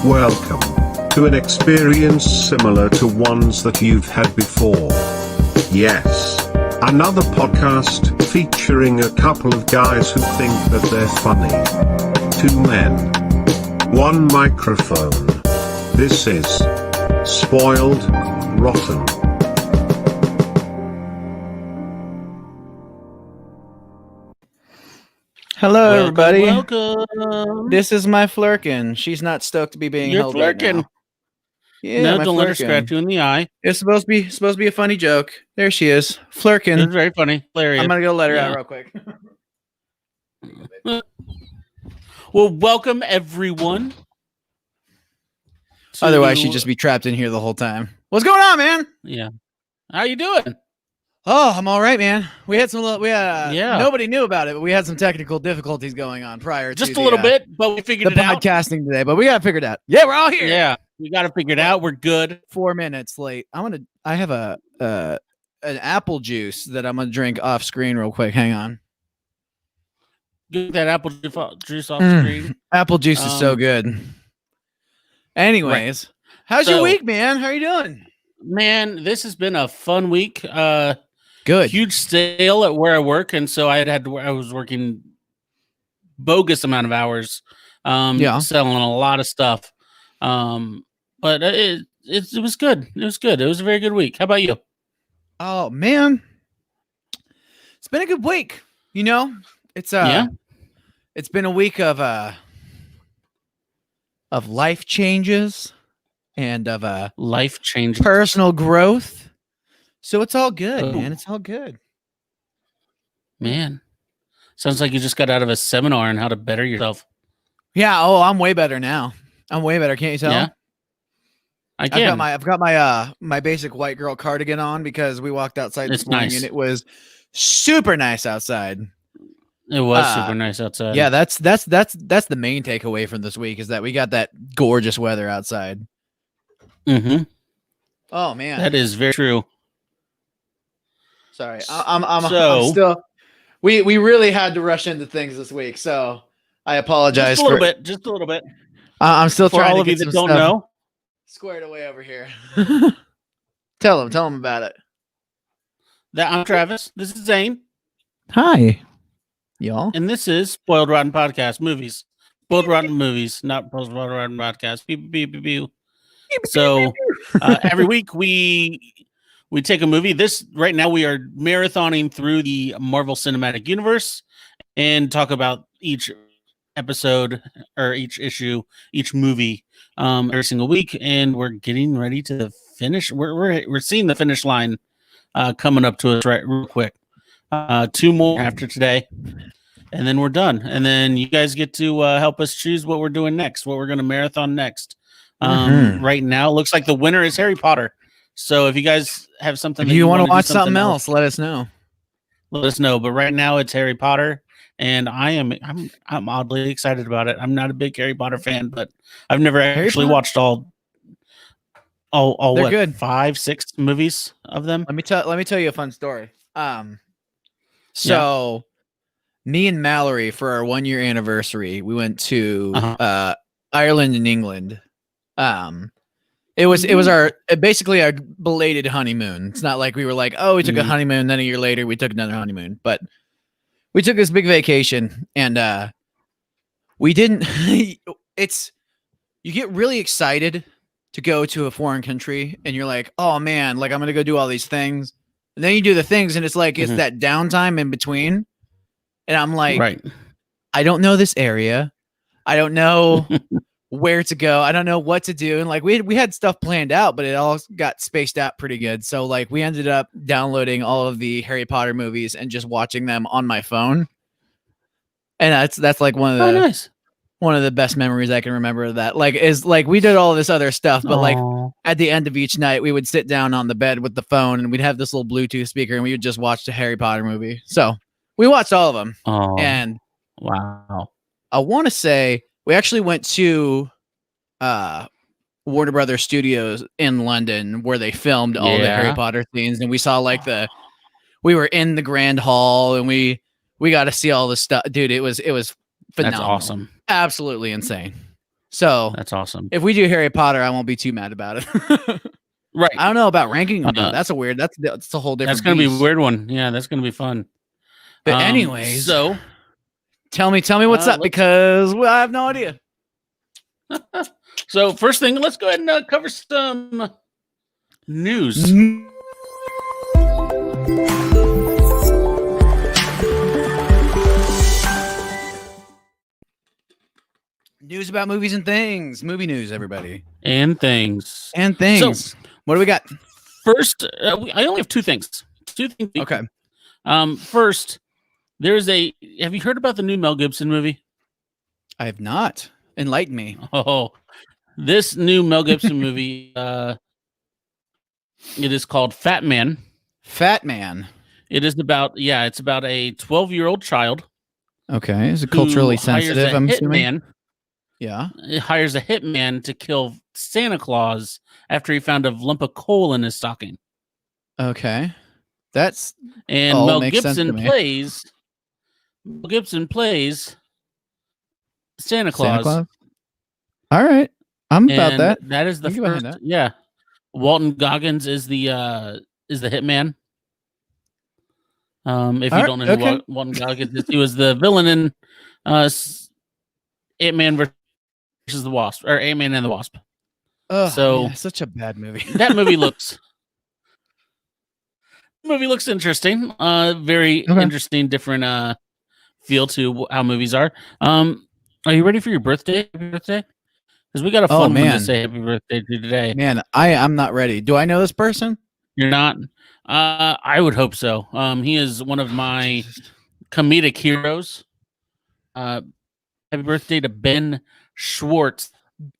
Welcome to an experience similar to ones that you've had before. Yes, another podcast featuring a couple of guys who think that they're funny. Two men, one microphone. This is Spoiled Rotten. Hello, everybody. Welcome. This is my flirkin. She's not stoked to be being You're held flirking. right now. Yeah, No, my don't let her flirkin. scratch you in the eye. It's supposed to be a funny joke. There she is, flirkin. It's very funny. Hilarious. I'm gonna go let her Yeah. out real quick. Well, welcome everyone. Otherwise, she'd just be trapped in here the whole time. What's going on, man? Yeah. How you doing? Oh, I'm all right, man. We had Yeah. Nobody knew about it, but we had some technical difficulties going on prior Just to a little bit, but we figured the it out. podcasting today. But we got it figured out. Yeah, we're all here. Yeah, we got to figure it out. We're good. 4 minutes late. I have an apple juice that I'm gonna drink off screen real quick. Hang on. Get that apple juice off screen. Apple juice is so good. Anyways, how's your week, man? How are you doing? Man, this has been a fun week. Good. Huge sale at where I work, and so I was working bogus amount of hours, selling a lot of stuff. But it was good. It was good. It was a very good week. How about you? Oh man, it's been a good week. You know, it's been a week of life changes and of Life change. personal growth. So it's all good, man. It's all good. Man, sounds like you just got out of a seminar on how to better yourself. Yeah. Oh, I'm way better now. I'm way better. Can't you tell? Yeah. I can. I've got my basic white girl cardigan on because we walked outside this morning and it was super nice outside. It was super nice outside. Yeah, that's the main takeaway from this week is that we got that gorgeous weather outside. Mm-hmm. Oh man, that is very true. Sorry, I'm still. We really had to rush into things this week, so I apologize. Just a little bit. I'm still for trying all to of you get that some don't stuff know. squared away over here. Tell them about it. I'm Travis. This is Zane. Hi, y'all. And this is Spoiled Rotten Podcast Movies. Spoiled Rotten Movies, not Spoiled Rotten Podcast. Pew, pew, pew, pew. So every week we take a movie. Right now we are marathoning through the Marvel Cinematic Universe and talk about each episode or each issue, each movie every single week. And we're getting ready to finish. We're seeing the finish line coming up to us real quick. 2 more after today, and then we're done. And then you guys get to help us choose what we're doing next, what we're going to marathon next. Right now, it looks like the winner is Harry Potter. So if you guys have something, if you want to watch something else, let us know. Let us know. But right now, it's Harry Potter, and I'm oddly excited about it. I'm not a big Harry Potter fan, but I've never actually watched all They're good. 5, 6 movies of them. Let me tell you a fun story. So me and Mallory for our 1-year anniversary, we went to Ireland and England. It was our basically our belated honeymoon. It's not like we were like, oh, we took a honeymoon, then a year later we took another honeymoon, but we took this big vacation and we didn't. You get really excited to go to a foreign country and you're like, oh man, like I'm gonna go do all these things. And then you do the things and it's like it's that downtime in between. And I'm like, right. I don't know this area. I don't know where to go. I don't know what to do. And like we had stuff planned out, but it all got spaced out pretty good. So like we ended up downloading all of the Harry Potter movies and just watching them on my phone. And that's like one of the best memories I can remember of that. Like is like we did all this other stuff, but like at the end of each night we would sit down on the bed with the phone and we'd have this little Bluetooth speaker and we would just watch the Harry Potter movie. So we watched all of them. And wow. I want to say we actually went to Warner Brothers Studios in London where they filmed all the Harry Potter scenes, and we saw like we were in the Grand Hall and we got to see all the stuff. Dude, it was phenomenal. That's awesome. Absolutely insane. So That's awesome. if we do Harry Potter, I won't be too mad about it. Right. I don't know about ranking them. That's a weird. That's a whole different. That's gonna beast. be a weird one. Yeah, that's gonna be fun. But anyways, so tell me what's up, because I have no idea. So first thing, let's go ahead and cover some news. News about movies and things. Movie news, everybody. And things. So, what do we got? First, I only have two things. Okay. First, have you heard about the new Mel Gibson movie? I have not. Enlighten me. Oh, this new Mel Gibson movie, it is called Fat Man. Fat Man. It is about, it's about a 12-year-old child. Okay. Is it culturally sensitive? I'm assuming. Yeah. It hires a hitman to kill Santa Claus after he found a lump of coal in his stocking. Okay. Mel Gibson plays Santa Claus. All right. I'm about that. That is the first. Yeah. Walton Goggins is the hitman. If you don't know who Walton Goggins is, he was the villain in Ant-Man versus the Wasp, or Ant-Man and the Wasp. Oh, such a bad movie. That movie looks interesting. Very interesting, different feel to how movies are. Are you ready for your birthday? Happy birthday? Because we got a fun one to say happy birthday to today. Man, I'm not ready. Do I know this person? You're not? I would hope so. He is one of my comedic heroes. Happy birthday to Ben Schwartz.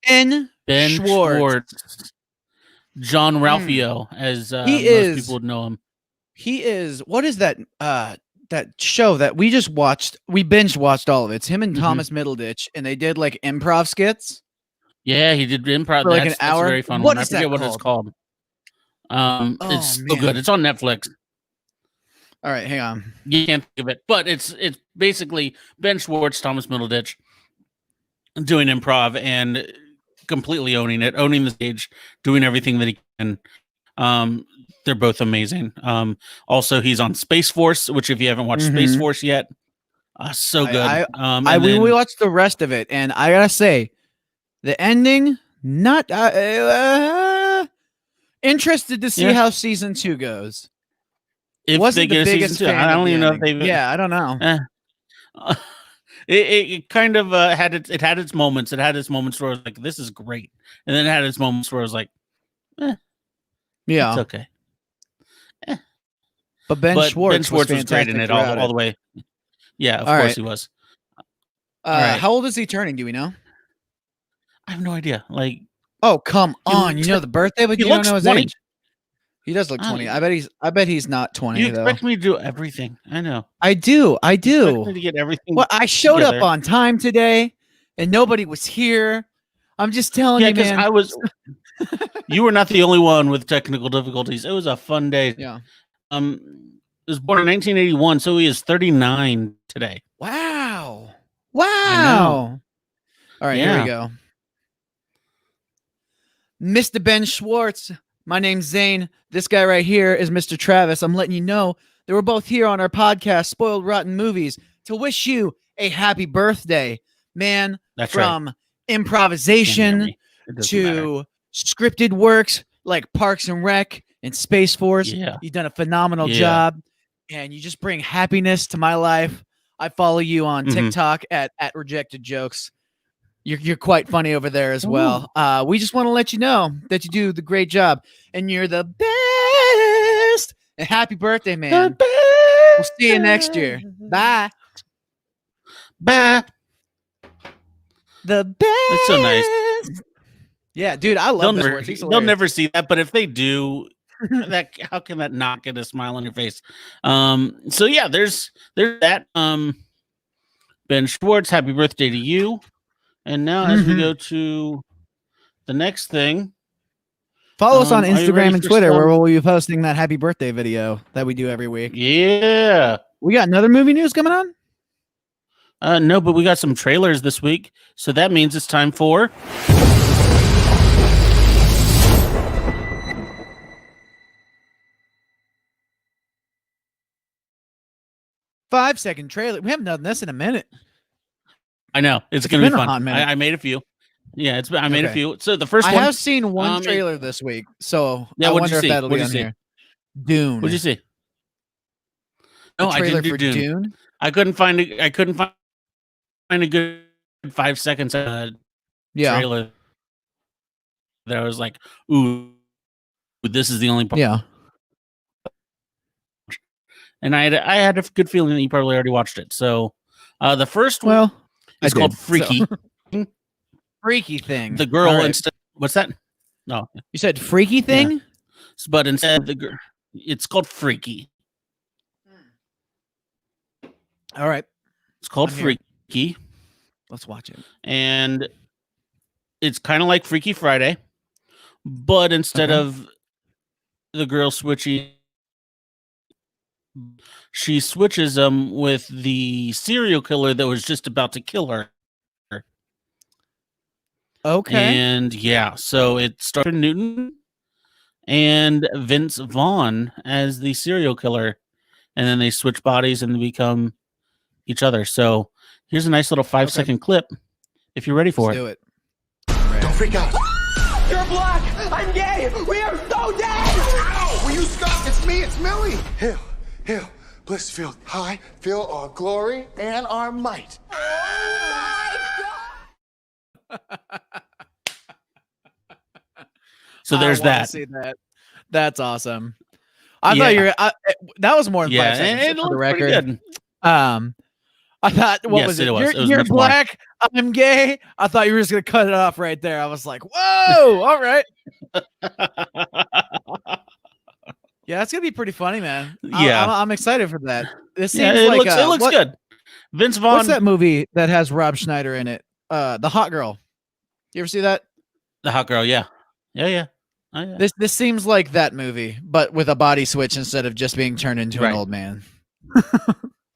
Ben Schwartz. John Ralphio, as most people would know him. He is. What is that? That show that we just watched? We binge watched all of it. It's him and Thomas Middleditch, and they did like improv skits. Yeah, he did improv for like an hour. That's a very fun what one. Is I forget that what it's called. It's so good. It's on Netflix. All right, hang on. You can't think of it, but it's basically Ben Schwartz, Thomas Middleditch doing improv and completely owning the stage, doing everything that he can. They're both amazing. Also, he's on Space Force, which if you haven't watched Space Force yet, so good. We watched the rest of it, and I gotta say, the ending, not interested to see how season 2 goes. If wasn't they the get biggest season 2, I don't even know if they've. Yeah, I don't know. It kind of had its moments. It had its moments where I was like, "This is great," and then it had its moments where I was like, "Yeah, it's okay." But Ben Schwartz was great in it all the way. Yeah, of course he was. How old is he turning? Do we know? I have no idea. Like, oh come on! You know the birthday, but you don't know his 20. age. He does look 20. I bet he's not 20. You expect me to do everything? I know. I do. You expect me to get everything. Well, I showed up on time today, and nobody was here. I'm just telling you, man. I was. You were not the only one with technical difficulties. It was a fun day. Yeah. He was born in 1981, so he is 39 today. Wow. All right, here we go. Mr. Ben Schwartz. My name's Zane. This guy right here is Mr. Travis. I'm letting you know that we're both here on our podcast, Spoiled Rotten Movies, to wish you a happy birthday, man. That's from improvisation to scripted works like Parks and Rec and Space Force. Yeah. You've done a phenomenal job, and you just bring happiness to my life. I follow you on TikTok at Rejected Jokes. You're quite funny over there as well. We just want to let you know that you do the great job, and you're the best. And happy birthday, man. We'll see you next year. Bye. Bye. The best. That's so nice. Yeah, dude, I love this. They'll never see that, but if they do, how can that not get a smile on your face? So yeah, there's that. Ben Schwartz, happy birthday to you. And now as we go to the next thing. Follow us on Instagram and Twitter where we'll be posting that happy birthday video that we do every week. Yeah. We got another movie news coming on? No, but we got some trailers this week, so that means it's time for. Five-second trailer. We haven't done this in a minute. I know it's going to be fun. I made a few. Yeah, I made a few. So the first one, I have seen one trailer this week, so yeah, I wonder if that'll be on here. Dune. What'd you see? No, I didn't do Dune. I couldn't find a good 5 seconds trailer that I was like, ooh, this is the only part. Yeah. And I had a good feeling that you probably already watched it. So the first one is called Freaky. So. Freaky Thing. The girl instead. What's that? No. You said Freaky Thing? Yeah. But instead it's called Freaky. All right. It's called Freaky. Let's watch it. And it's kind of like Freaky Friday, but instead of the girl switching, she switches them with the serial killer that was just about to kill her. Okay. And yeah, so it started Newton and Vince Vaughn as the serial killer, and then they switch bodies and they become each other. So here's a nice little 5-second clip if you're ready for Let's do it. Don't freak out. You're black. I'm gay. We are so dead. Ow! Will you stop? It's me. It's Millie. Hail, Blissfield. High, feel our glory and our might. So there's that. See that. That's awesome. I thought you were. That was more than 5 seconds. For the record. I thought, what was it? You're black. I'm gay. I thought you were just gonna cut it off right there. I was like, whoa, all right. Yeah, it's gonna be pretty funny, man. I'm excited for that. This seems it looks good. Vince Vaughn. What's that movie that has Rob Schneider in it? The Hot Girl. You ever see that? The Hot Girl, yeah. Oh, yeah. This seems like that movie, but with a body switch instead of just being turned into an old man.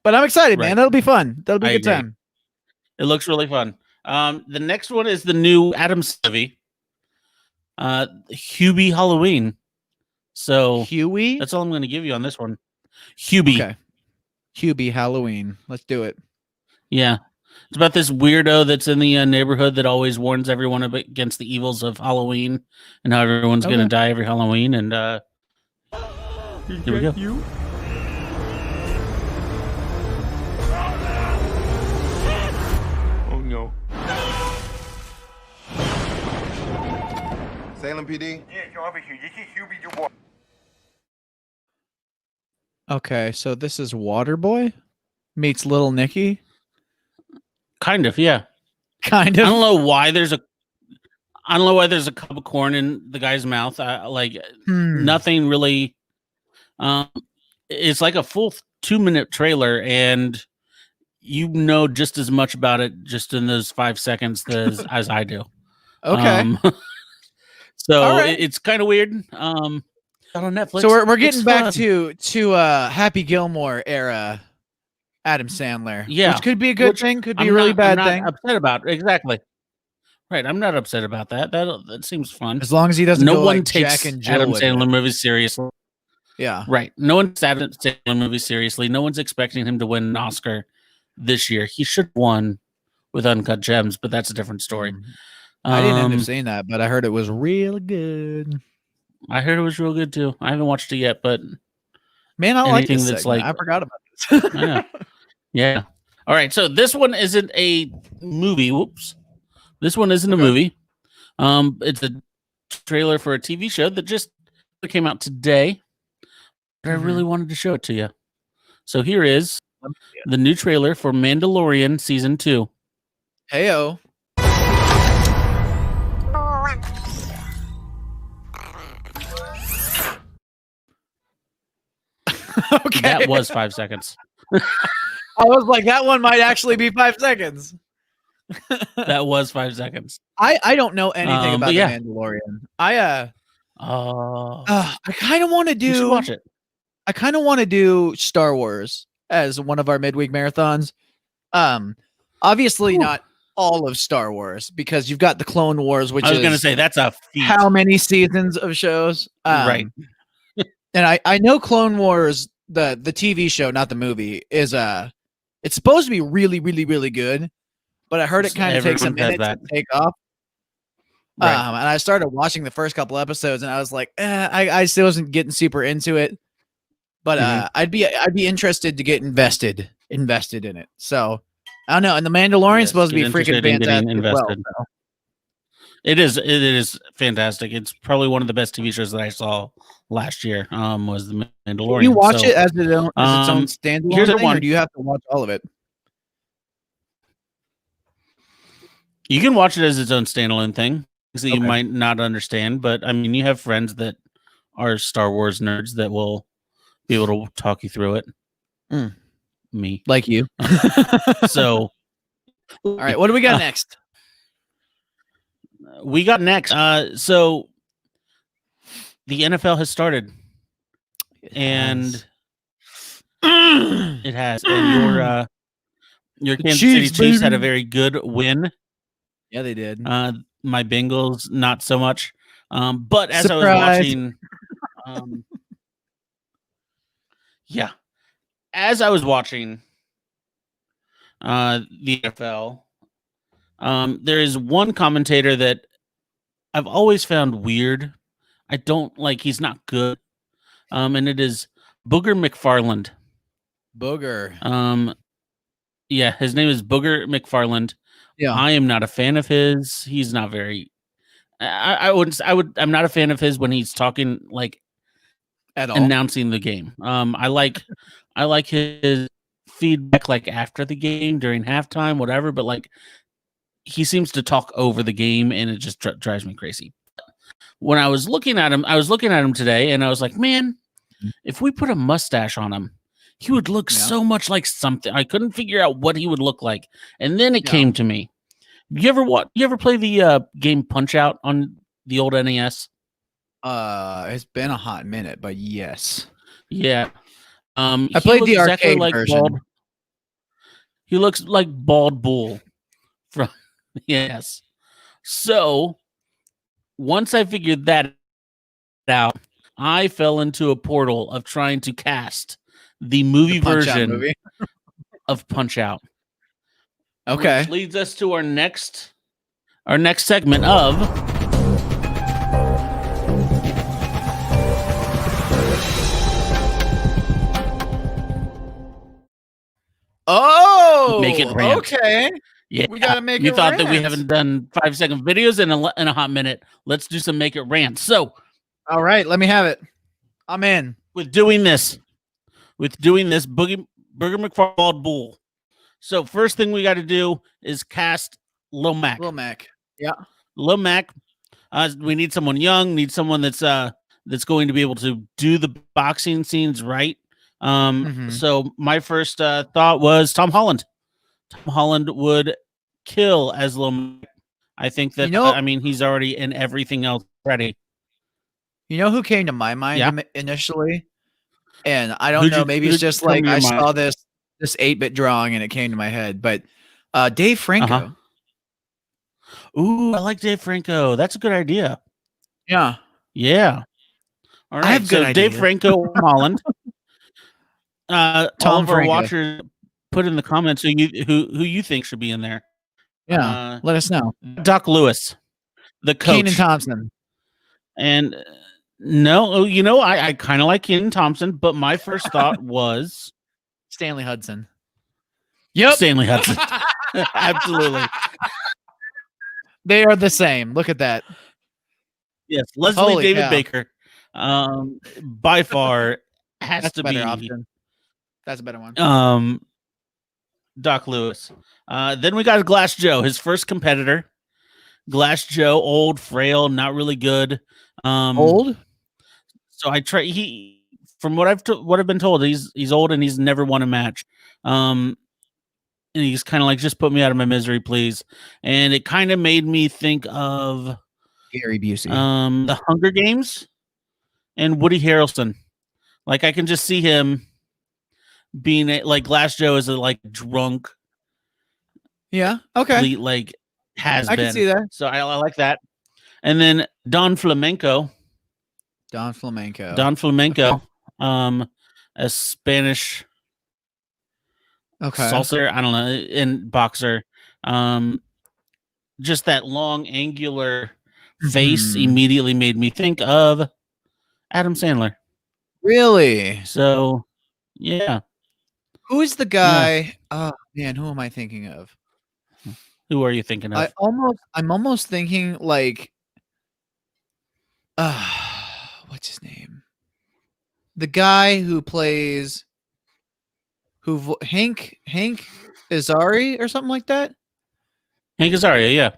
But I'm excited, man. That'll be fun. That'll be a good time. It looks really fun. The next one is the new Addams movie, Hubie Halloween. So Huey? That's all I'm going to give you on this one. Hubie. Okay. Hubie Halloween. Let's do it. Yeah. It's about this weirdo that's in the neighborhood that always warns everyone against the evils of Halloween and how everyone's going to die every Halloween. And here we go. Oh, no. Salem PD? Yeah, you're over here. You see Hubie Dubois. Okay, so this is Waterboy meets Little Nicky. Kind of, yeah. Kind of. I don't know why there's a cup of corn in the guy's mouth. Nothing really. It's like a full 2-minute trailer, and you know just as much about it just in those 5 seconds as I do. Okay. So it's kind of weird. On Netflix. So we're getting back to Happy Gilmore era Adam Sandler. Yeah. Which could be a good thing, could be a really bad thing. I'm not upset about exactly. Right, I'm not upset about that. That seems fun. As long as he doesn't no go one like takes Jack and Jill Adam Sandler movies seriously. Yeah. Right. No one takes Adam Sandler movies seriously. No one's expecting him to win an Oscar this year. He should have won with Uncut Gems, but that's a different story. I didn't end up seeing that, but I heard it was real good. I heard it was real good too. I haven't watched it yet, but man, I like this that's like I forgot about this. Yeah. All right. So this one isn't a movie. Whoops. This one isn't a movie. It's a trailer for a TV show that just came out today. But I really wanted to show it to you. So here is the new trailer for Mandalorian Season 2. Heyo. Okay. That was 5 seconds. I was like, that one might actually be 5 seconds. That was 5 seconds. I don't know anything about The Mandalorian. I kind of want to do. You should watch it. I kind of want to do Star Wars as one of our midweek marathons. Obviously, not all of Star Wars, because you've got the Clone Wars, which I was is going to say that's a feat. how many seasons of shows? Right. And I know Clone Wars, the TV show, not the movie, is it's supposed to be really, really, really good, but I heard it kind of takes a Everyone says minute to that. take off. Right. And I started watching the first couple episodes, and I was like, I still wasn't getting super into it. But I'd be interested to get invested in it. So I don't know. And the Mandalorian's Yes, supposed to be get freaking interested in getting fantastic as well. invested. So. It is fantastic. It's probably one of the best TV shows that I saw last year. Was the Mandalorian. Do you watch it as its own standalone here's the thing, one. or do you have to watch all of it? You can watch it as its own standalone thing. So you Okay. might not understand, but I mean, you have friends that are Star Wars nerds that will be able to talk you through it. Me. Like you. So, All right, what do we got next? we got next. So the NFL has started, and it has. And your Kansas City Chiefs had a very good win. Yeah, they did. My Bengals, not so much. But as I was Surprise. watching, as I was watching the NFL, there is one commentator that I've always found weird. I don't like. He's not good. And it is Booger McFarland. Booger. Yeah, his name is Booger McFarland. Yeah. I am not a fan of his. He's not very. I'm not a fan of his when he's talking like At all. announcing the game. I like his feedback like after the game, during halftime, whatever. But like, he seems to talk over the game, and it just drives me crazy. When I was looking at him today, and I was like, man, if we put a mustache on him, he would look so much like something. I couldn't figure out what he would look like, and then it came to me. You ever play the game Punch Out on the old NES? It's been a hot minute, but yes. Yeah. I played the arcade version. Bald. He looks like Bald Bull from yes. So once I figured that out, I fell into a portal of trying to cast the movie version of Punch Out. Okay. Which leads us to our next segment of Make It Rant. Okay. Yeah, We gotta make you it thought that we rant. haven't done 5-second videos in a hot minute. Let's do some Make It Rant. So All right, let me have it. I'm in. with doing this, Booger McFarland Bull. So first thing we got to do is cast Lil Mac. Lil Mac. Yeah. Lil Mac. We need someone young. Need someone that's going to be able to do the boxing scenes right. So my first thought was Tom Holland. Tom Holland would kill as Lil Mac. I think that I mean he's already in everything else ready. You know who came to my mind initially? And I don't know, maybe it's just like I saw this 8-bit drawing and it came to my head, but Dave Franco. Ooh, I like Dave Franco. That's a good idea. Yeah. Yeah. All right. I have good Dave ideas. Franco, Holland. All Tom of our Franco. watchers, put in the comments who you think should be in there. Yeah. Let us know. Doc Lewis, the coach. Kenan Thompson. And no, I kind of like Kenan Thompson, but my first thought was Stanley Hudson. Yep. Stanley Hudson. Absolutely. They are the same. Look at that. Yes. Leslie Holy David cow. Baker. By far has That's to a better be option. That's a better one. Doc Lewis. Then we got Glass Joe, his first competitor. Glass Joe, old, frail, not really good. Old? So I try. From what I've been told, he's old and he's never won a match. And he's kind of like, just put me out of my misery, please. And it kind of made me think of Gary Busey. the Hunger Games and Woody Harrelson. Like I can just see him being like Glass Joe is a like drunk, Yeah. Okay. complete like has I been. can see that. So I like that. And then Don Flamenco, Don Flamenco. a Spanish Okay. salsa, I don't know, and boxer. Just that long, angular face Mhm. immediately made me think of Adam Sandler. Really? So, yeah. Who is the guy? Oh man, who am I thinking of? Who are you thinking of? I'm almost thinking like, what's his name? The guy who plays Hank Azari or something like that. Hank Azaria, yeah.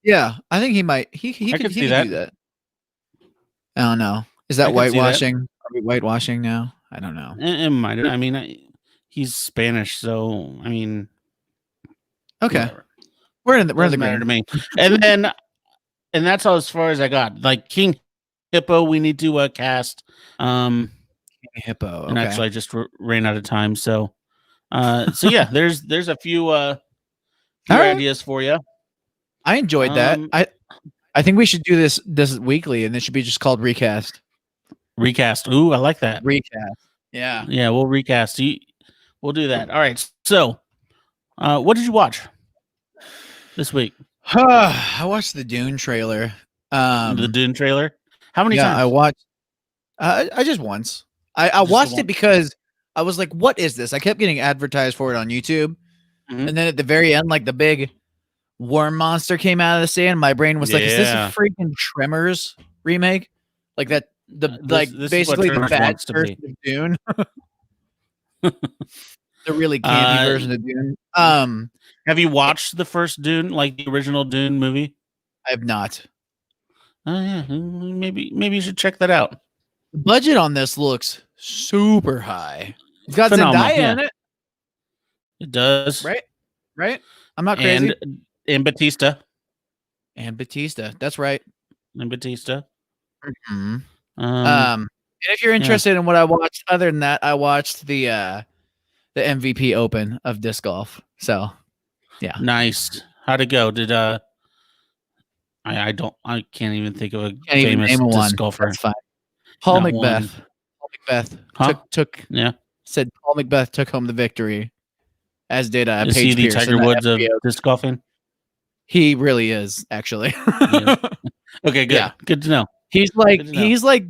Yeah, I think he might. He I could could see do that. that. I don't know. Is I that could see that. whitewashing? Are we whitewashing now? I don't know. It might. I mean, he's Spanish, so I mean, Okay, whatever. we're in the Doesn't matter to green. me. And that's all as far as I got. Like King Hippo, we need to cast. Hippo. And Okay. actually, I just ran out of time. So yeah, there's a few right. ideas for you. I enjoyed that. I think we should do this weekly, and it should be just called Recast. Recast. Ooh, I like that. Recast. Yeah. Yeah, we'll recast. We'll do that. All right. So, what did you watch this week? I watched the Dune trailer. The Dune trailer. How many times? I watched. I just once. I watched it because I was like, "What is this?" I kept getting advertised for it on YouTube, Mhm. and then at the very end, like the big worm monster came out of the sand. My brain was like, "Is this a freaking Tremors remake?" Like that. This basically is the what Tremors bad wants to version be. of Dune. The really campy version of Dune. Have you watched the first Dune, like the original Dune movie? I have not. Oh yeah, maybe you should check that out. The budget on this looks super high. It's got Phenomenal, Zendaya yeah. in it, It does, right? I'm not crazy. And Batista. And Batista. That's right. And Batista. Mhm. Um, And if you're interested in what I watched, other than that, I watched the MVP Open of disc golf. So, yeah, nice. How'd it go? Did I can't even think of a can't even famous name a disc one. golfer. That's fine. Paul Not Macbeth. one. Paul Macbeth Huh? said Paul Macbeth took home the victory, as did Is Paige he the Pierce in Tiger that Woods of FBO. disc golfing? He really is, actually. Yeah. Okay, good. Yeah. Good to know. He's like Good to know. he's like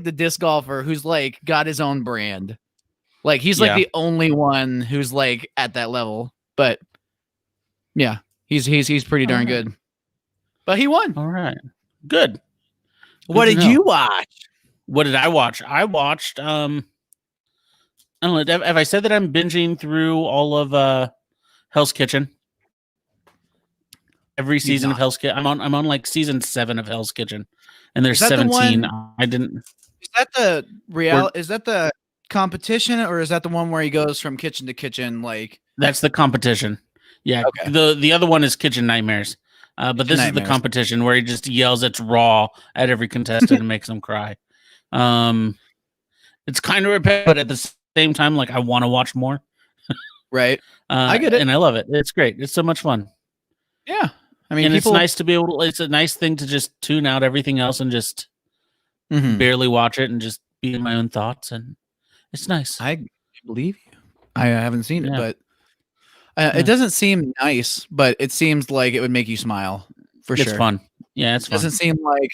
the disc golfer who's like got his own brand. Like he's like Yeah. the only one who's like at that level. But yeah, he's pretty darn Alright. good. But he won. All right. Good. What to did know. you watch? What did I watch? I watched I don't know. Have I said that I'm binging through all of Hell's Kitchen? Every season of Hell's Kitchen. I'm on like season 7 of Hell's Kitchen, and there's Is that the 17. one- I didn't. Is that the Is that the competition, or is that the one where he goes from kitchen to kitchen? Like That's the competition. Yeah. Okay. The other one is Kitchen Nightmares. But this is the Nightmares. competition where he just yells it's raw at every contestant and makes them cry. It's kind of repetitive, but at the same time, like I want to watch more. right? I get it. And I love it. It's great. It's so much fun. Yeah. I mean, And people, it's nice to be able to. It's a nice thing to just tune out everything else and just Mhm. barely watch it and just be in my own thoughts. And it's nice. I believe you. I haven't seen it, Yeah. but Yeah. it doesn't seem nice. But it seems like it would make you smile for It's sure. fun. Yeah, it's It fun. doesn't seem like,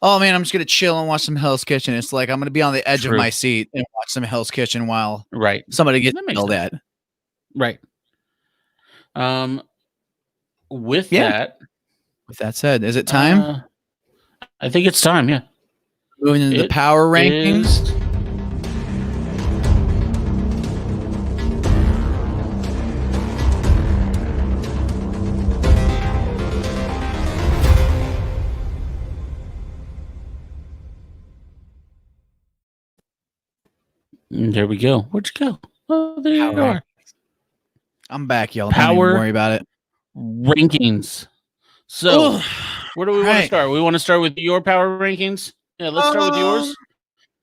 oh man, I'm just gonna chill and watch some Hell's Kitchen. It's like I'm gonna be on the edge True. of my seat and watch some Hell's Kitchen while Right. somebody gets That makes yelled sense. at. Right. With Yeah. that, With that said, is it time? I think it's time. Yeah. Moving into the it power rankings. is- There we go. Where'd you go? Oh, there you Power are. I'm back, y'all. Don't Power even worry about it. Rankings. So, Ugh. where do we want to Right. start? We want to start with your power rankings. Yeah, let's start with yours. Start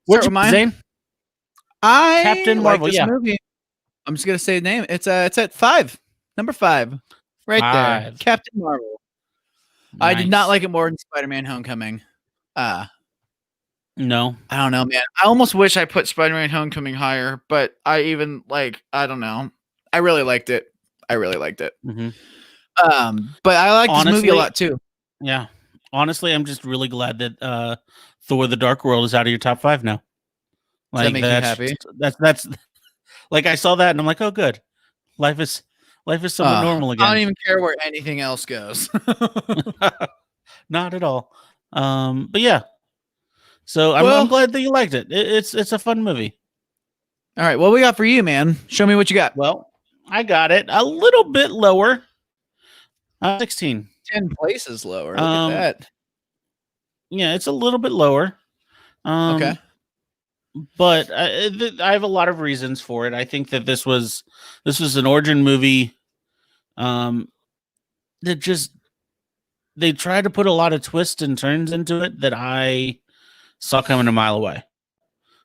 What'd you with mine? Zane? I Captain like Marvel, this yeah. movie. I'm just gonna say the name. It's at 5. Number 5. Right there. 5. Captain Marvel. I did not Nice. like it more than Spider-Man Homecoming. No. I don't know, man. I almost wish I put Spider-Man Homecoming higher, but I don't know. I really liked it. Mm-hmm. But I like this movie a Honestly, lot too. Yeah. Honestly, I'm just really glad that Thor: The Dark World is out of your top 5 now. Does that make you happy? That's like I saw that and I'm like, oh, good. Life is somewhat normal again. I don't even care where anything else goes. Not at all. But yeah. So I'm glad that you liked it. It's a fun movie. All right, what we got for you, man? Show me what you got. Well, I got it a little bit lower. 16. 10 places lower. Look at that. Yeah, it's a little bit lower. Okay. But I have a lot of reasons for it. I think that this was an origin movie. That just they tried to put a lot of twists and turns into it that I saw coming a mile away.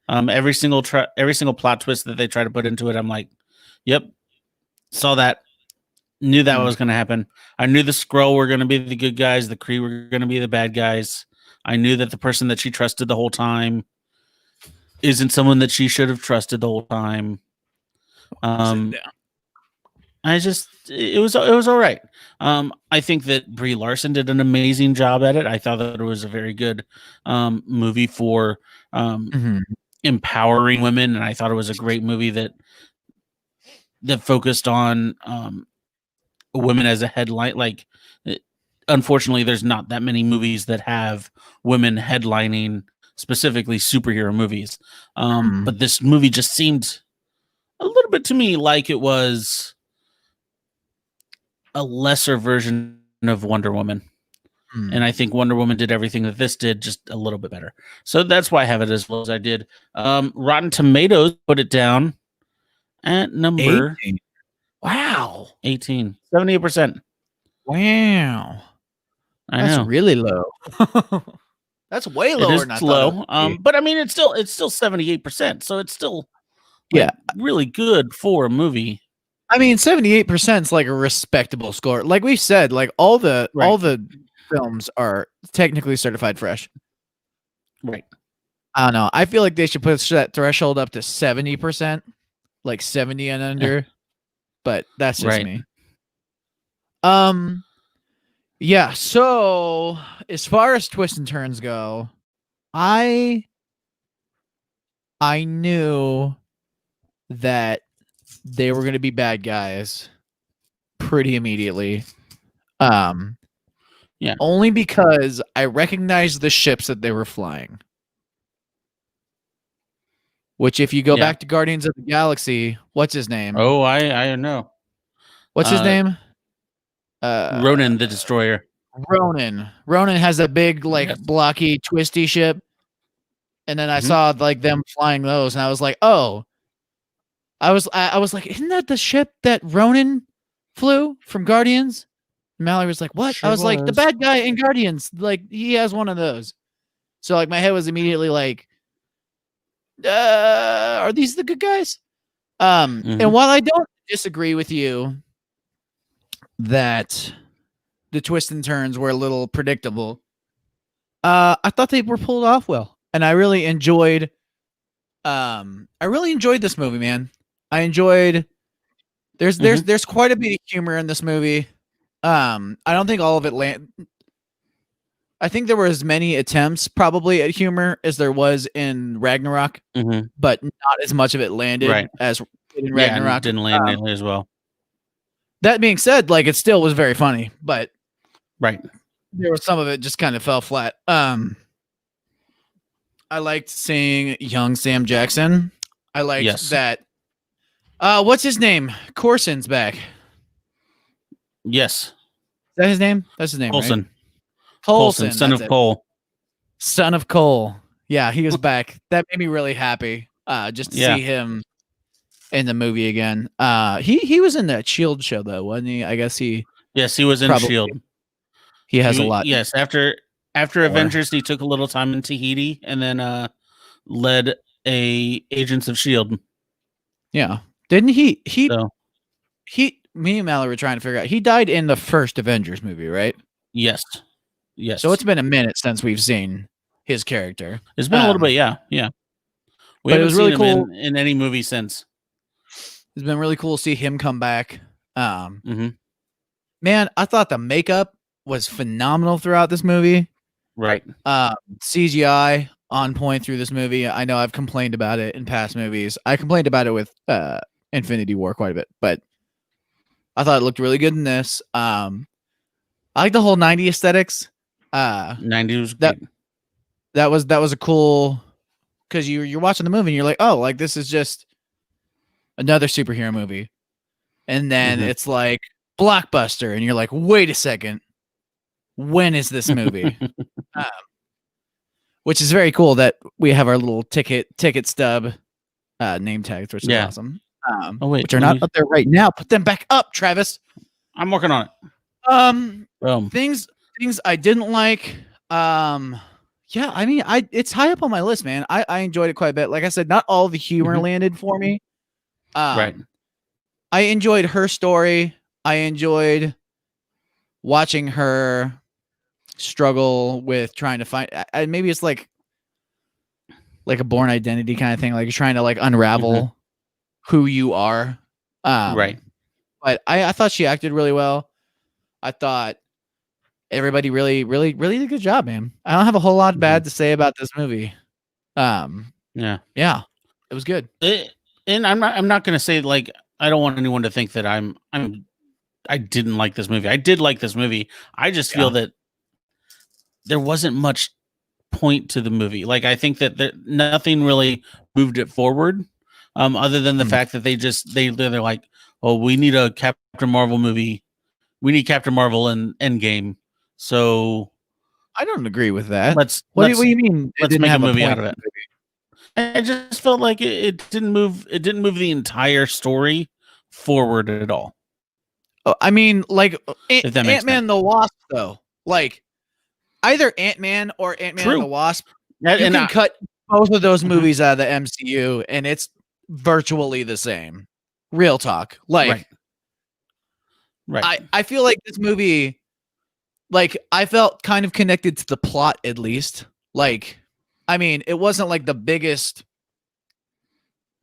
Every single plot twist that they try to put into it, I'm like, yep, saw that, knew that was going to happen. I knew the Skrull were going to be the good guys, the Kree were going to be the bad guys. I knew that the person that she trusted the whole time isn't someone that she should have trusted the whole time. It was all right. I think that Brie Larson did an amazing job at it. I thought that it was a very good movie for empowering women, and I thought it was a great movie that focused on women as a headline. Like, unfortunately, there's not that many movies that have women headlining, specifically superhero movies. But this movie just seemed a little bit to me like it was a lesser version of Wonder Woman. And I think Wonder Woman did everything that this did, just a little bit better. So that's why I have it as low as I did. Rotten Tomatoes put it down at number 18. Wow. 18. 78%. Wow. That's really low. That's way lower than I thought it would be. But I mean, it's still 78%. So it's still really good for a movie. I mean, 78% is like a respectable score. Like we said, like all the films are technically certified fresh. Right. I don't know. I feel like they should put that threshold up to 70%, like 70 and under. But that's just me. Yeah. So as far as twists and turns go, I knew that they were going to be bad guys pretty immediately. Only because I recognized the ships that they were flying. Which, if you go back to Guardians of the Galaxy, what's his name? Oh, I know. What's his name? Ronan the Destroyer. Ronan has a big, like, blocky, twisty ship. And then I saw like them flying those, and I was like, oh. I was like, isn't that the ship that Ronan flew from Guardians? And Mallory was like, what? Sure I was like, the bad guy in Guardians, like, he has one of those. So like my head was immediately like, are these the good guys? And while I don't disagree with you that the twists and turns were a little predictable, I thought they were pulled off well, and I really enjoyed this movie, man. I enjoyed. There's quite a bit of humor in this movie. I don't think all of it I think there were as many attempts probably at humor as there was in Ragnarok, but not as much of it landed as in Ragnarok. Yeah, didn't land nearly as well. That being said, like, it still was very funny, but there was some of it just kind of fell flat. I liked seeing young Sam Jackson. I liked that. What's his name? Corson's back. Yes. Is that his name? That's his name, Coulson. Right? Coulson, son of Cole. Son of Cole. Yeah, he was back. That made me really happy. Just to see him in the movie again. He was in that Shield show though, wasn't he? I guess he. Yes, he was in Shield. He has a lot. Yes, after Avengers, he took a little time in Tahiti and then led Agents of Shield. Yeah, didn't he? me and Mallory were trying to figure out. He died in the first Avengers movie, right? Yes. Yes. So it's been a minute since we've seen his character. It's been a little bit, yeah. We but it haven't was seen really him cool. in any movie since. It's been really cool to see him come back. Mhm. Man, I thought the makeup was phenomenal throughout this movie. Right. CGI on point through this movie. I know I've complained about it in past movies. I complained about it with Infinity War quite a bit, but I thought it looked really good in this. I like the whole 90s aesthetics. 90 was that great. that was a cool, because you're watching the movie and you're like, oh, like this is just another superhero movie, and then it's like blockbuster, and you're like, wait a second, when is this movie? Which is very cool that we have our little ticket stub name tags, which is awesome. Which are not up there right now. Put them back up, Travis. I'm working on it. Things I didn't like. Yeah, I mean, it's high up on my list, man. I enjoyed it quite a bit. Like I said, not all the humor landed for me. Right. I enjoyed her story. I enjoyed watching her struggle with trying to find. Maybe it's like a Born Identity kind of thing. Like you're trying to like unravel who you are. Right. But I thought she acted really well. I thought everybody really did a good job, man. I don't have a whole lot bad to say about this movie. Yeah, it was good. And I'm not going to say, like, I don't want anyone to think that I didn't like this movie. I did like this movie. I just feel that there wasn't much point to the movie. Like, I think that nothing really moved it forward, other than the fact that they're like, oh, we need a Captain Marvel movie. We need Captain Marvel and Endgame. So I don't agree with that. What do you mean? Let's make a movie out of it. I just felt like it didn't move. It didn't move the entire story forward at all. I mean, like Ant-Man and the Wasp, though. Like either Ant-Man or Ant-Man and the Wasp. You can cut both of those movies out of the MCU, and it's virtually the same. Real talk. Like, right. I feel like this movie, like, I felt kind of connected to the plot, at least. Like, I mean, it wasn't like the biggest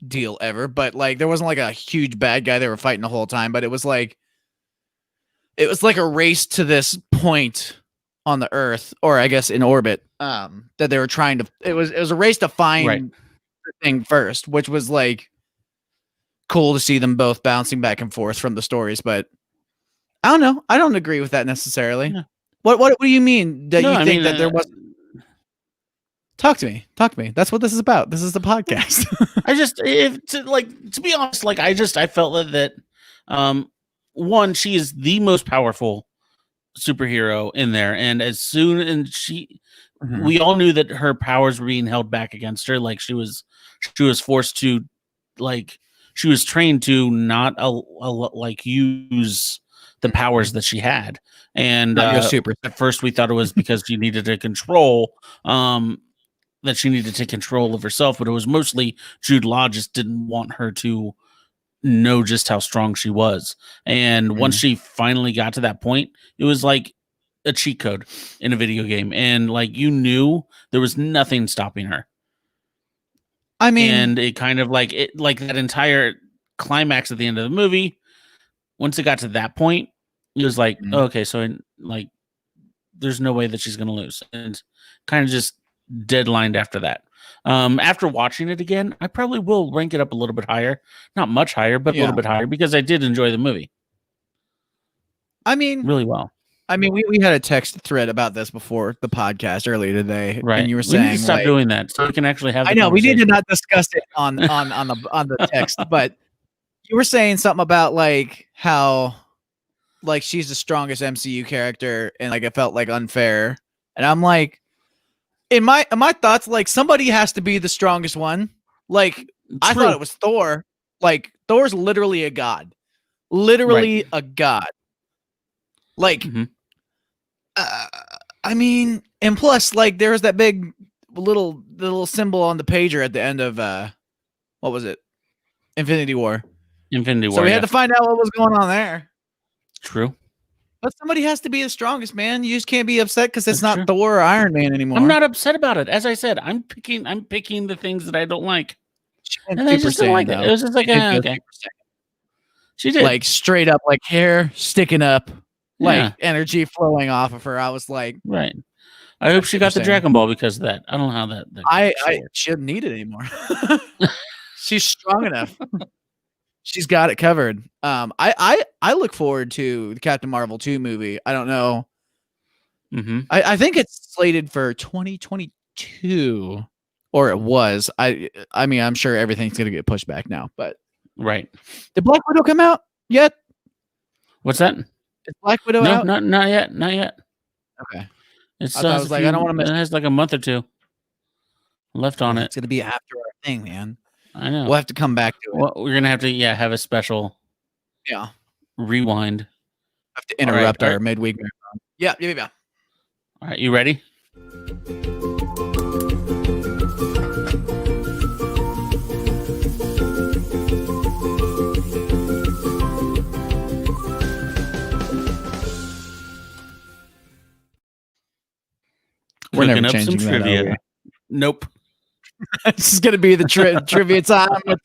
deal ever, but like there wasn't like a huge bad guy they were fighting the whole time, but it was like a race to this point on the Earth, or I guess in orbit, that they were trying to. It was a race to find the thing first, which was like cool to see them both bouncing back and forth from the stories. But I don't know. I don't agree with that necessarily. Yeah. What do you mean that you think that there was? Talk to me. That's what this is about. This is the podcast. To be honest, like I felt that one, she is the most powerful superhero in there, and we all knew that her powers were being held back against her. Like she was forced to, like she was trained to not like use the powers that she had. And at first we thought it was because she needed to control that she needed to take control of herself, but it was mostly Jude Law just didn't want her to know just how strong she was. And once she finally got to that point, it was like a cheat code in a video game. And like, you knew there was nothing stopping her. I mean, and it kind of like that entire climax at the end of the movie, once it got to that point, it was like, okay, so like, there's no way that she's going to lose. And kind of just deadlined after that. After watching it again, I probably will rank it up a little bit higher. Not much higher, but a little bit higher, because I did enjoy the movie. I mean, really well. I mean, we had a text thread about this before the podcast earlier today, right? And you were saying, we need to stop doing that so we can actually have. I know we need to not discuss it on the text, but you were saying something about like how like she's the strongest MCU character, and like it felt like unfair, and I'm like, in my thoughts, like somebody has to be the strongest one. Like I thought it was Thor. Like Thor's literally a god, a god. Like, I mean, and plus, like there was that big little symbol on the pager at the end of what was it? Infinity War. So we had to find out what was going on there. True. But somebody has to be the strongest, man. You just can't be upset because it's That's not true. Thor or Iron Man anymore. I'm not upset about it. As I said, I'm picking the things that I don't like. She went And I Super just didn't Saiyan, like it. though. It was just like, She did go okay. Super Saiyan. She did. Like straight up, like hair sticking up, like Yeah. energy flowing off of her. I was like, Right. I hope she got the Saiyan. Dragon Ball because of that. I don't know how that I works. she doesn't need it anymore. She's strong enough. She's got it covered. I look forward to the Captain Marvel 2 movie. I don't know. Mm-hmm. I think it's slated for 2022, or it was. I mean, I'm sure everything's gonna get pushed back now. But Right. did Black Widow come out yet? What's that? Is Black Widow No, out? not yet. Not yet. Okay. It's I was like, I don't wanna miss- It has like a month or two left on it. It's gonna be after our thing, man. I know. We'll have to come back to it. Well, we're gonna have to have a special Yeah. rewind. Have to interrupt All our right. midweek marathon. Yeah. All right, you ready? We're never Cooking up some changing that, are trivia. we? Nope. This is gonna be the trivia time with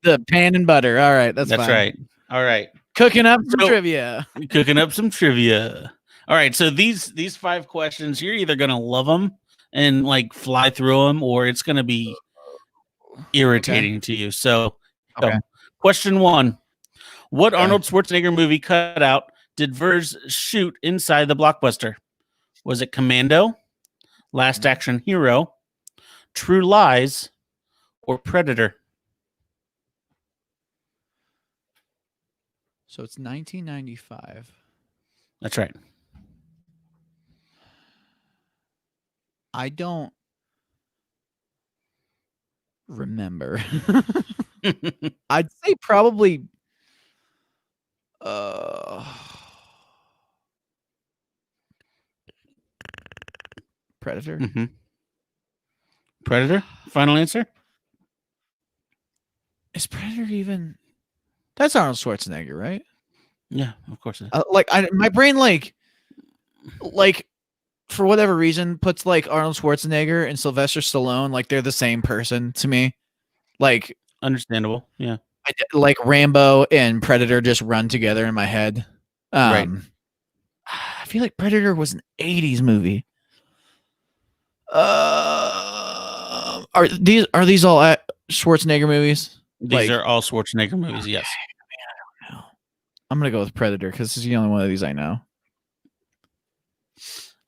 the pan and butter. All right, that's fine. right. All right. Cooking up some So- trivia. Cooking up some trivia. All right, so these 5 questions, you're either gonna love them and like fly through them, or it's gonna be irritating to you. So, Okay. Question 1: What Okay. Arnold Schwarzenegger movie cutout did Vers shoot inside the blockbuster? Was it Commando, Last Action Hero, True Lies, or Predator? So it's 1995. That's right. I don't remember. I'd say probably Predator. Mhm. Predator? Final answer? Is Predator even? That's Arnold Schwarzenegger, right? Yeah, of course. My brain like for whatever reason puts like Arnold Schwarzenegger and Sylvester Stallone like they're the same person to me. Like Understandable. Yeah. like Rambo and Predator just run together in my head. Right. I feel like Predator was an 80s movie. Are these all Schwarzenegger movies? These are all Schwarzenegger movies, yes. I'm gonna go with Predator because this is the only one of these I know.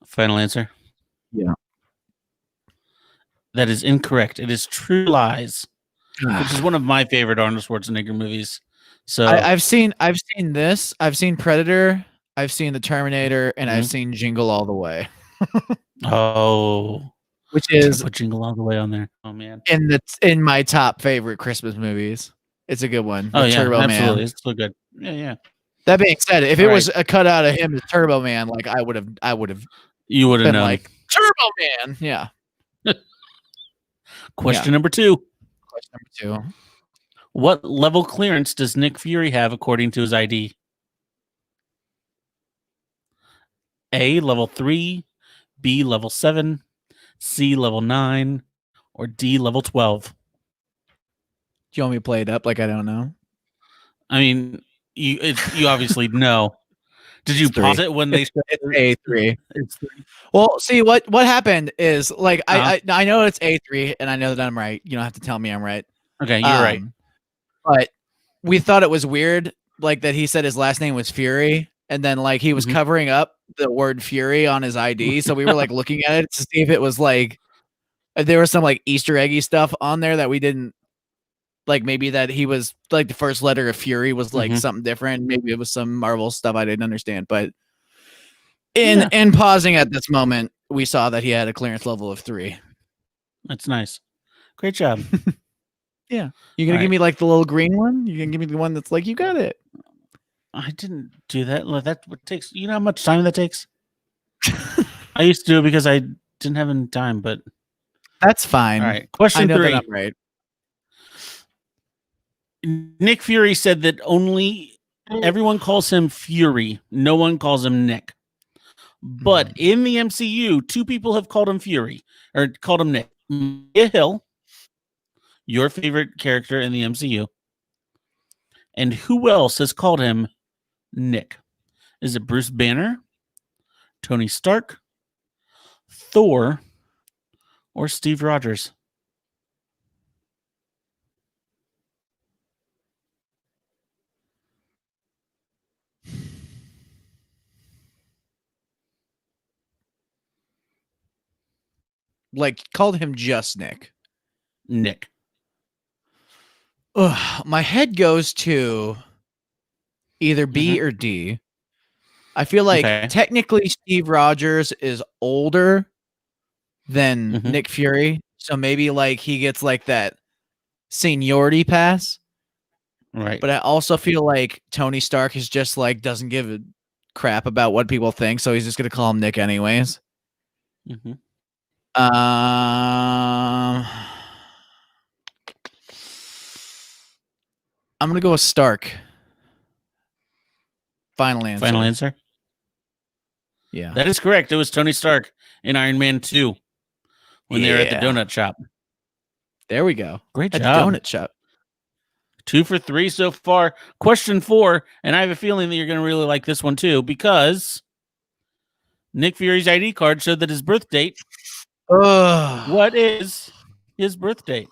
Final answer? Yeah. That is incorrect. It is True Lies, which is one of my favorite Arnold Schwarzenegger movies. So I've seen this. I've seen Predator. I've seen the Terminator, and I've seen Jingle All the Way, which is put Jingle All the Way on there. Oh man. in my top favorite Christmas movies. It's a good one. Oh with yeah, Turbo absolutely. Man. It's so good. Yeah. That being said, if it All was a cutout of him as Turbo Man, like I would have You would have been known. like Turbo Man. Yeah. Question number 2. Question number 2. What level clearance does Nick Fury have according to his ID? A, level 3, B, level 7, C, level 9, or D, level 12? Do you want me to play it up like I don't know? I mean, you obviously know. Did you It's pause three. it when they said It's A3. it's 3? Well, see what happened is like I know it's A3 and I know that I'm right. You don't have to tell me I'm right. Okay, you're right. But we thought it was weird, like that he said his last name was Fury, and then like he was covering up the word Fury on his ID. So we were like looking at it to see if it was like if there was some like Easter eggy stuff on there that we didn't like. Maybe that he was like the first letter of Fury was like something different. Maybe it was some Marvel stuff I didn't understand. But in pausing at this moment, we saw that he had a clearance level of 3. That's nice. Great job. Yeah. You gonna give me like the little green one? You gonna give me the one that's like you got it? I didn't do that. That takes. You know how much time that takes. I used to do it because I didn't have any time. But That's fine. all right. Question I know 3. that I'm right. Nick Fury said that only Everyone calls him Fury. No one calls him Nick. But in the MCU, two people have called him Fury or called him Nick. Mia Hill, your favorite character in the MCU. And who else has called him Nick? Is it Bruce Banner, Tony Stark, Thor, or Steve Rogers? Like, called him just Nick. Nick. Ugh, my head goes to either B or D. I feel like technically Steve Rogers is older than Nick Fury, so maybe like he gets like that seniority pass. Right. But I also feel like Tony Stark is just like doesn't give a crap about what people think, so he's just gonna call him Nick anyways. I'm gonna go with Stark. Final answer. Final answer? Yeah. That is correct. It was Tony Stark in Iron Man 2 when they were at the donut shop. There we go. Great at job. The donut shop. 2 for 3 so far. Question 4, and I have a feeling that you're going to really like this one too, because Nick Fury's ID card showed that his birth date. What is his birth date?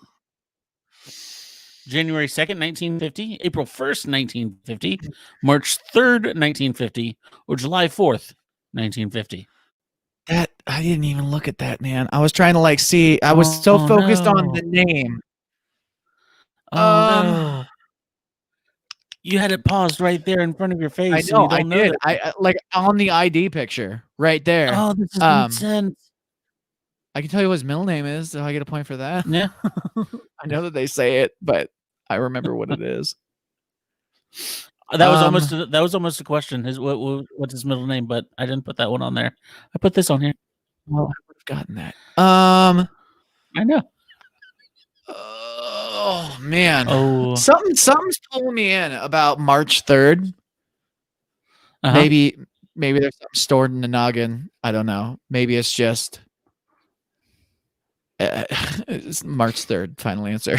January 2nd, 1950, April 1st, 1950, March 3rd, 1950, or July 4th, 1950. That I didn't even look at that, man. I was trying to like see. I was so focused on the name. No. You had it paused right there in front of your face. I know. And you don't I did. know I like on the ID picture right there. Oh, this is intense. I can tell you what his middle name is. So I get a point for that. Yeah. I know that they say it, but I remember what it is. That was almost a question. What's his middle name? But I didn't put that one on there. I put this on here. Well, I would have gotten that. I know. Oh man. Oh, something's pulling me in about March 3rd. Maybe there's something stored in the noggin. I don't know. Maybe it's just it's March 3rd. Final answer.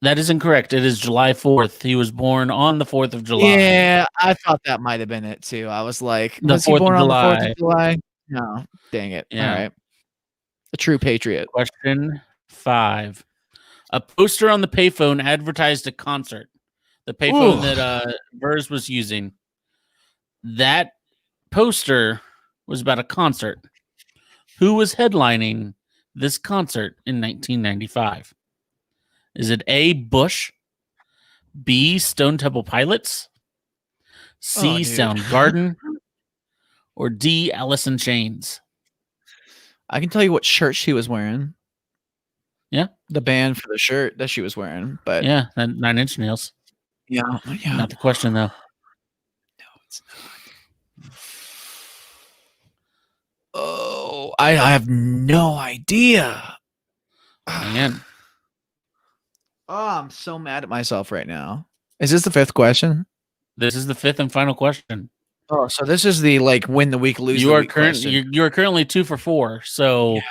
That is incorrect. It is July 4th. He was born on the 4th of July. Yeah, I thought that might have been it too. I was like, The was he 4th born of on the 4th July. of July? No, dang it. Yeah. All right. A true patriot. Question 5. A poster on the payphone advertised a concert. The payphone that Vers was using. That poster was about a concert. Who was headlining this concert in 1995? Is it A, Bush, B, Stone Temple Pilots, C, Soundgarden, or D, Alice in Chains? I can tell you what shirt she was wearing. Yeah. The band for the shirt that she was wearing. But Yeah, 9 Inch Nails. yeah. Not the question, though. No, it's not. Oh, I have no idea. Man. Oh, I'm so mad at myself right now. Is this the 5th question? This is the 5th and final question. Oh, so this is the like win the week, lose the week question. You are currently 2 for 4. So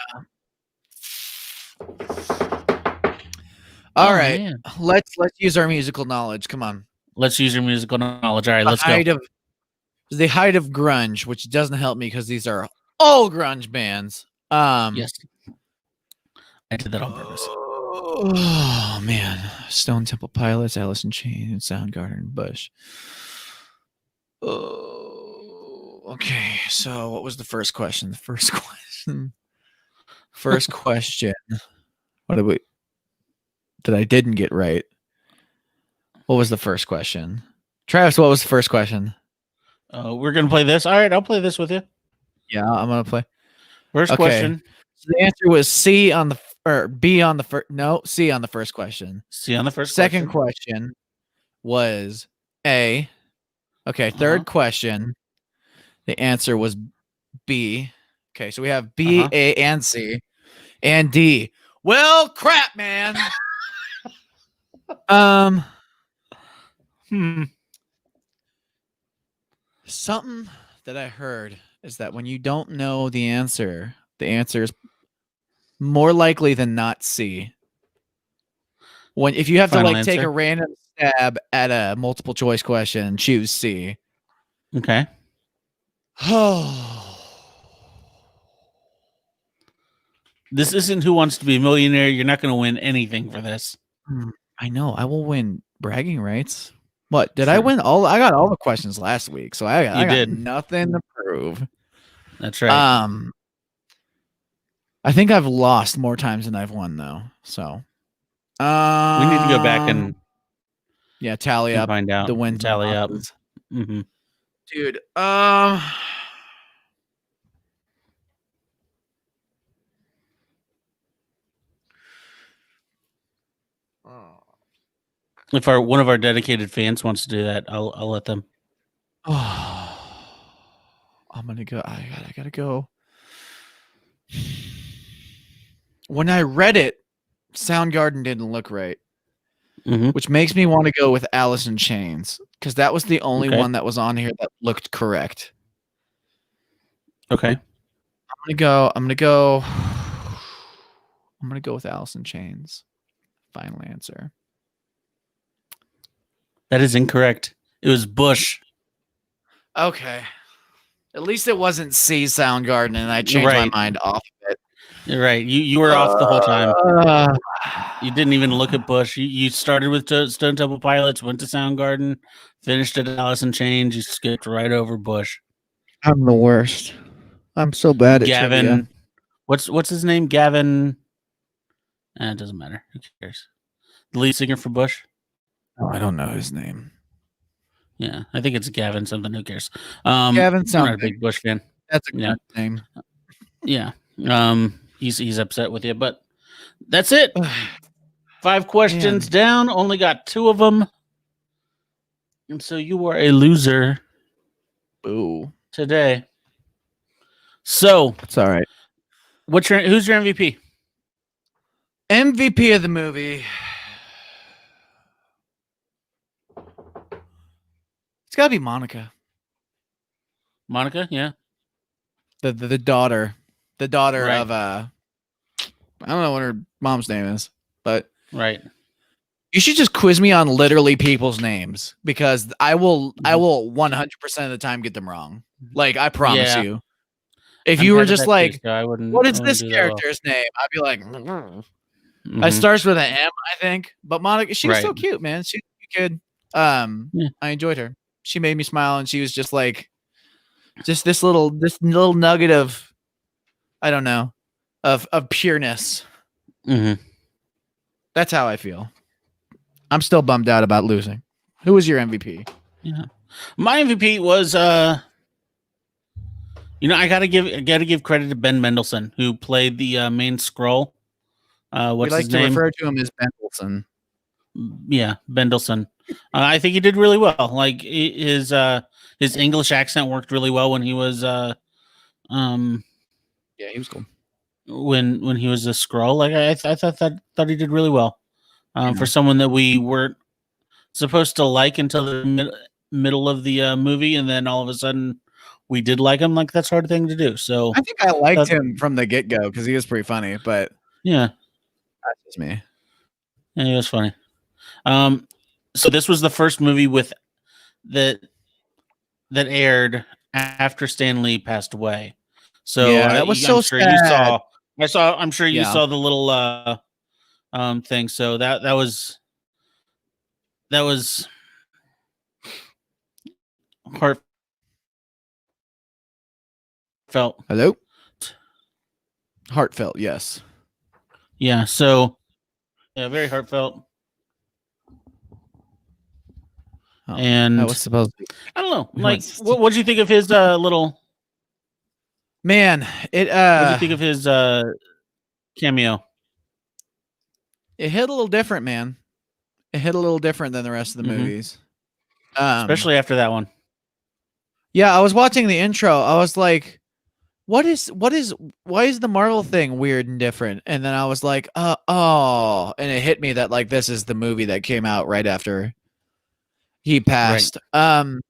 All right, man. let's use our musical knowledge. Come on. Let's use your musical knowledge. All right, let's go. The height of grunge, which doesn't help me because these are all grunge bands. Yes, I did that on purpose. Oh man, Stone Temple Pilots, Alice in Chains, Soundgarden, Bush. Oh, okay. So, what was the first question? First question. What did I didn't get right? What was the first question? Travis, what was the first question? We're gonna play this. All right, I'll play this with you. Yeah, I'm gonna play. First question. So the answer was C on the or B on the first. No, C on the first question. C on the first. Second question was A. Okay, third question. The answer was B. Okay, so we have B, A, and C, and D. Well, crap, man. Something that I heard is that when you don't know the answer is more likely than not C. If you have to Final like take answer? a random stab at a multiple choice question, choose C. Okay. Oh, This isn't Who Wants to Be a Millionaire. You're not going to win anything for this. I know. I will win bragging rights. What did I Sure. win? I got all the questions last week, so I got did. nothing to prove. That's right. I think I've lost more times than I've won, though. So we need to go back and tally up find out the wins, tally up. Mm-hmm. Dude. If one of our dedicated fans wants to do that, I'll let them. Oh, I'm gonna go. I gotta go. When I read it, Soundgarden didn't look right, which makes me want to go with Alice in Chains because that was the only one that was on here that looked correct. Okay. I'm gonna go with Alice in Chains. Final answer. That is incorrect. It was Bush. Okay. At least it wasn't C Soundgarden, and I changed my mind off of it. You're right. You were off the whole time. You didn't even look at Bush. You started with Stone Temple Pilots, went to Soundgarden, finished at Alice in Chains. You skipped right over Bush. I'm the worst. I'm so bad at Gavin. trivia. What's his name? Gavin. It doesn't matter. Who cares? The lead singer for Bush. Oh, I don't know his name. Yeah, I think it's Gavin something. Who cares? Gavin sounds not a big Bush fan. That's a good name. Yeah. He's upset with you, but that's it. 5 questions down. Only got 2 of them, and so you are a loser. Boo. Today. So it's all right. Who's your MVP? MVP of the movie. It's gotta be Monica. Monica, yeah. The daughter. The daughter Right. of I don't know what her mom's name is, but right. You should just quiz me on literally people's names because I will 100% of the time get them wrong. Like I promise you. If you were just like, what is this character's name? I'd be like, It starts with an M, I think. But Monica, she was so cute, man. She was a kid. I enjoyed her. She made me smile, and she was just like, this little nugget of, I don't know, of pureness. That's how I feel. I'm still bummed out about losing. Who was your MVP? Yeah, my MVP was I gotta give credit to Ben Mendelsohn, who played the main Skrull. What's his name? We like to refer to him as Mendelsohn. Yeah, Mendelsohn. I think he did really well. Like his English accent worked really well when he was yeah, he was cool. When he was a Skrull. Like I thought he did really well. For someone that we weren't supposed to like until the middle of the movie, and then all of a sudden we did like him. Like that's a hard thing to do. So I think I liked him from the get-go because he was pretty funny. But yeah, that's just me. Yeah, he was funny. So this was the first movie that aired after Stan Lee passed away. So yeah, that was so sad. I'm sure you saw the little thing. So that was heartfelt. Hello? Heartfelt, yes. Yeah, so very heartfelt. And that was supposed to be. I don't know. Like what did you think of his little man, what did you think of his cameo? It hit a little different, man. It hit a little different than the rest of the movies. Especially after that one. Yeah, I was watching the intro. I was like, why is the Marvel thing weird and different? And then I was like, and it hit me that like this is the movie that came out right after. he passed. But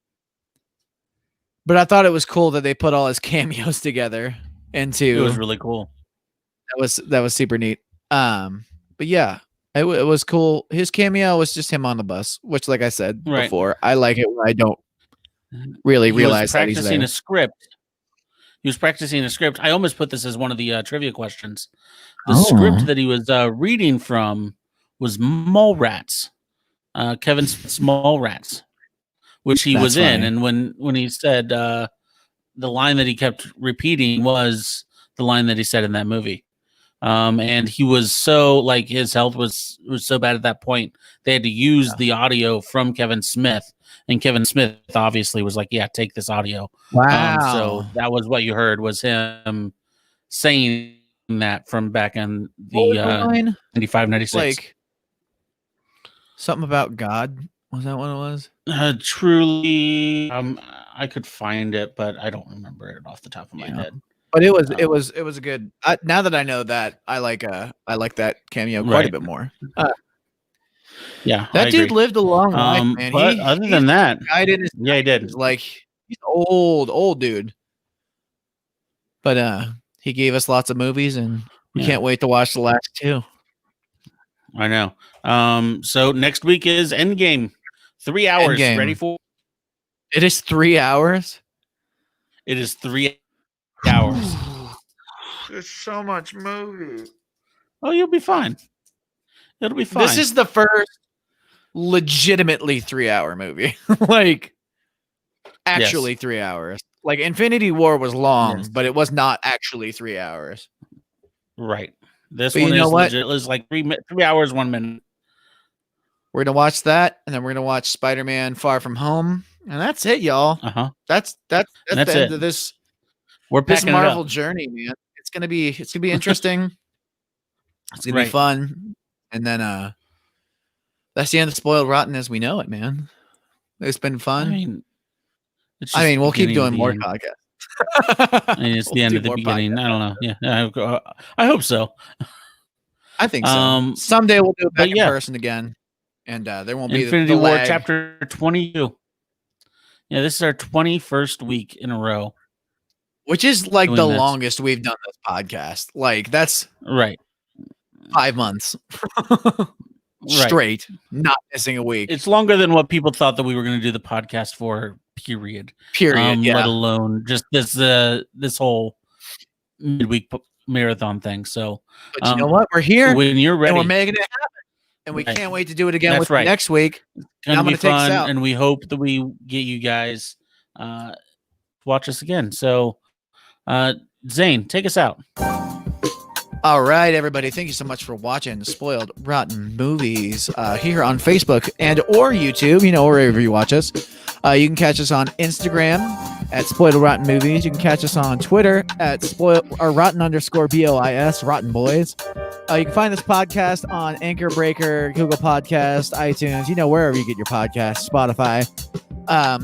I thought it was cool that they put all his cameos together into. It was really cool. That was super neat. But yeah, it was cool. His cameo was just him on the bus, which, like I said before, I like it when I don't really realize that he's there. A script. He was practicing a script. I almost put this as one of the trivia questions. The script that he was reading from was Mallrats, Kevin Smith's Mallrats, which he was in. And when he said the line that he kept repeating was the line that he said in that movie. And he was so, like, his health was so bad at that point, they had to use the audio from Kevin Smith. And Kevin Smith obviously was like, yeah, take this audio. Wow. So that was what you heard, was him saying that from back in the 95, 96. Like something about God. Was that what it was? Truly, I could find it, but I don't remember it off the top of my head. But it was a good. Now that I know that, I like that cameo quite a bit more. Yeah, that dude lived a long life, man. But other than that, he did. Like, he's old dude. But he gave us lots of movies, and we can't wait to watch the last two. I know. So next week is Endgame. 3 hours. Endgame. Ready for? It is 3 hours. It is 3 hours. There's so much movie. Oh, you'll be fine. It'll be fine. This is the first legitimately 3 hour movie. Like, actually 3 hours. Like, Infinity War was long, but it was not actually 3 hours. Right. This but one you know is what? legit. It's like 3 hours, 1 minute. We're gonna watch that, and then we're gonna watch Spider-Man: Far From Home, and that's it, y'all. That's the end of this. We're this packing Marvel it up. journey, man. It's gonna be interesting. It's gonna be fun, and then that's the end of Spoiled Rotten as we know it, man. It's been fun. I mean, we'll keep doing more podcasts. I mean, it's the end of the beginning. Podcasts. I don't know. Yeah, I hope so. I think so. Someday we'll do it back in person again, and there won't be Infinity the War lag. Chapter 22. Yeah, this is our 21st week in a row, which is like the longest we've done this podcast. Like, that's 5 months straight, not missing a week. It's longer than what people thought that we were going to do the podcast for. Period. Let alone just this whole midweek marathon thing. So, but you know what? We're here when you're ready, and we're making it happen, and we can't wait to do it again next week. It's gonna be fun, and we hope that we get you guys watch us again. So, Zane, take us out. All right, everybody. Thank you so much for watching Spoiled Rotten Movies here on Facebook or YouTube. You know, wherever you watch us. You can catch us on Instagram at Spoiled Rotten Movies. You can catch us on Twitter at Rotten_BOIS, Rotten Boys. You can find this podcast on Anchor, Breaker, Google Podcast, iTunes, you know, wherever you get your podcasts, Spotify.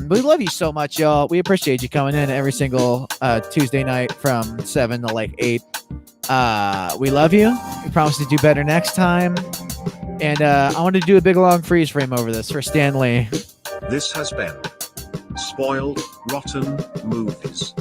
We love you so much, y'all. We appreciate you coming in every single Tuesday night from 7 to like 8. We love you. We promise to do better next time. And I want to do a big long freeze frame over this for Stan Lee. This has been Spoiled Rotten Movies.